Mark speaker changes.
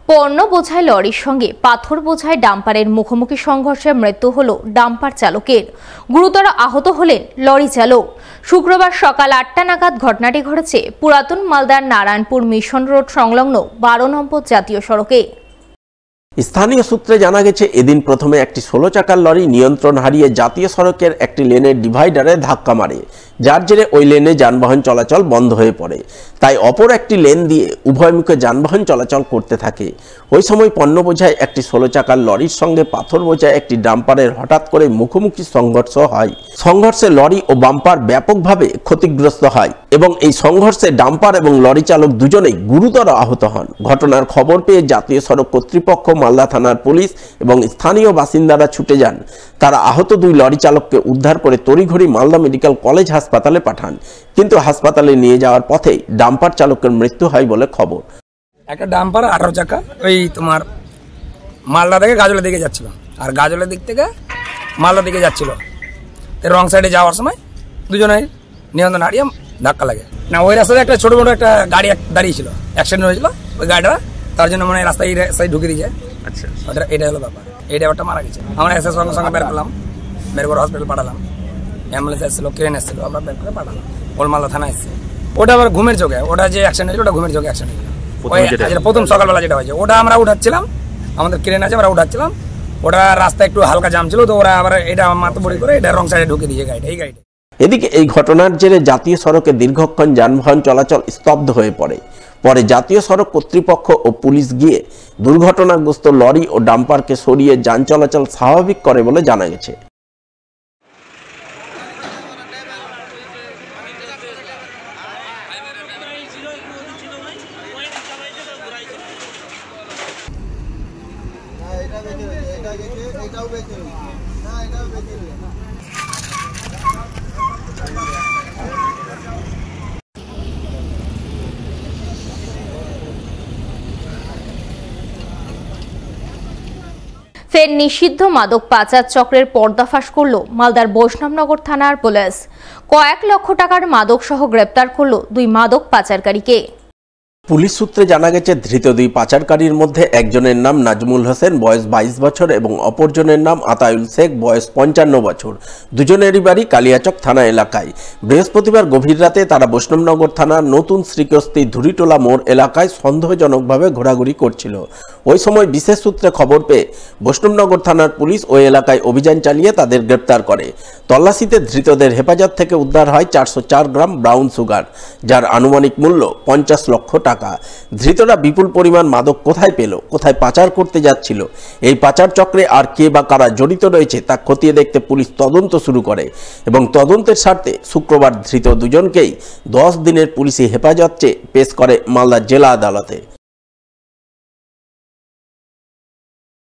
Speaker 1: পণ্য বোঝাই লরির সঙ্গে পাথর বোঝাই ডাম্পারের মুখোমুখি সংঘর্ষে মৃত্যু হল ডাম্পার চালকের। গুরুতর আহত হলেন লরি চালক। শুক্রবার সকাল ৮টা নাগাদ ঘটনাটি ঘটেছে পুরাতন মালদার নারায়ণপুর মিশন রোড সংলগ্ন ১২ নম্বর জাতীয় সড়কে।
Speaker 2: স্থানীয় সূত্রে জানা গেছে, এদিন প্রথমে একটি ১৬ চাকার লরি নিয়ন্ত্রণ হারিয়ে জাতীয় সড়কের একটি লেনের ডিভাইডারে ধাক্কা মারে, যার জেরে ওই লেনে যানবাহন চলাচল বন্ধ হয়ে পড়ে। তাই অপর একটি লেন দিয়ে উভয়মুখে যানবাহন চলাচল করতে থাকে। ওই সময় পণ্য বোঝায় একটি ১৬ চাকার লরির সঙ্গে পাথর বোঝায় একটি ডাম্পারের হঠাৎ করে মুখোমুখি সংঘর্ষ হয়। সংঘর্ষে লরি ও বাম্পার ব্যাপকভাবে ক্ষতিগ্রস্ত হয় এবং এই সংঘর্ষে ডাম্পার এবং লরি চালক দুজনেই গুরুতর আহত হন। ঘটনার খবর পেয়ে জাতীয় সড়ক কর্তৃপক্ষ, মালদা থানার পুলিশ এবং স্থানীয় বাসিন্দারা ছুটে যান। তারা আহত দুই লরি চালককে উদ্ধার করে তড়িঘড়ি মালদা মেডিকেল কলেজ হাসপাতালে পাঠান, কিন্তু হাসপাতালে নিয়ে যাওয়ার পথেই ডাম্পার চালকের মৃত্যু হয় বলে খবর।
Speaker 3: একটা ডাম্পার 18 চাকা ওই তোমার মালদা থেকে গাজলের দিকে যাচ্ছিল, আর গাজলের দিক থেকে মালদা দিকে যাচ্ছিল। রং সাইডে যাওয়ার সময় দুজনের নিয়ন্ত্রণ হারিয়ে ধাক্কা লাগে। না, ওই রাস্তায় একটা ছোট বড় একটা গাড়ি দাঁড়িয়েছিল, অ্যাক্সিডেন্ট হয়েছিল ওই গাড়িটা, তার জন্য মানে রাস্তায় ঢুকে দিয়েছে। আচ্ছা, এটা হলো ব্যাপার। এই ড্রাইভারটা মারা গেছে। আমরা এসে সঙ্গে সঙ্গে বের করলাম, বের করে হসপিটাল পাঠালাম। অ্যাম্বুলেন্স এসেছিল, ট্রেন এসেছিল, আমরা বের করে পাঠালাম। ওর মালদা থানা এসেছে। ওটা আবার ঘুমের চোখে, ওটা যে অ্যাক্সিডেন্ট হয়েছিল ওটা ঘুমের চোখে অ্যাক্সিডেন্ট হয়েছিল। প্রথম সকালবেলা যেটা হয়েছে ওটা আমরা উঠাচ্ছিলাম, আমাদের ক্রেন আছে, আমরা উঠাচ্ছিলাম। ওটা রাস্তায় একটু হালকা জাম ছিল, তো ওরা আবার এটা মাতবড়ি করে এটা রং সাইডে ঢুকে দিয়েছে গাড়িটা, এই গাড়িটা।
Speaker 2: এদিকে এই ঘটনার জেরে জাতীয় সড়কে দীর্ঘক্ষণ যানবাহন চলাচল স্তব্ধ হয়ে পড়ে। পরে জাতীয় সড়ক কর্তৃপক্ষ ও পুলিশ গিয়ে দুর্ঘটনাগ্রস্ত লরি ও ডাম্পারকে সরিয়ে যান চলাচল স্বাভাবিক করে বলে জানা গেছে।
Speaker 1: ফের নিষিদ্ধ মাদক পাচার চক্রের পর্দাফাশ করল মালদার বৈষ্ণবনগর থানার পুলিশ। কয়েক লক্ষ টাকার মাদক সহ গ্রেপ্তার করল দুই মাদক পাচারকারীকে।
Speaker 2: পুলিশ সূত্রে জানা গেছে, ধৃত দুই পাচারকারীর মধ্যে একজনের নাম নাজমুল হোসেন, বয়স 22 বছর এবং অপরজনের নাম আতাউল শেখ, বয়স 55 বছর। দুজনেরই বাড়ি কালিয়াচক থানা এলাকায়। বৃহস্পতিবার গভীর রাতে তারা বৈষ্ণবনগর থানার নতুন শ্রীকস্তি ধুরিটোলা মোড় এলাকায় সন্দেহজনকভাবে ঘোরাঘুরি করছিল। ওই সময় বিশেষ সূত্রে খবর পেয়ে বৈষ্ণবনগর থানার পুলিশ ওই এলাকায় অভিযান চালিয়ে তাদের গ্রেপ্তার করে। তল্লাশিতে ধৃতদের হেফাজত থেকে উদ্ধার হয় 404 গ্রাম ব্রাউন সুগার, যার আনুমানিক মূল্য 50 লক্ষ টাকা। ধৃতরা বিপুল পরিমাণ মাদক কোথায় পেল, কোথায় পাচার করতে যাচ্ছিল, এই পাচার চক্রে আর কে বা কারা জড়িত রয়েছে তা খতিয়ে দেখতে পুলিশ তদন্ত শুরু করে এবং তদন্তের স্বার্থে শুক্রবার ধৃত দুজনকেই 10 দিনের পুলিশি হেফাজত চেয়ে পেশ করে মালদা জেলা আদালতে।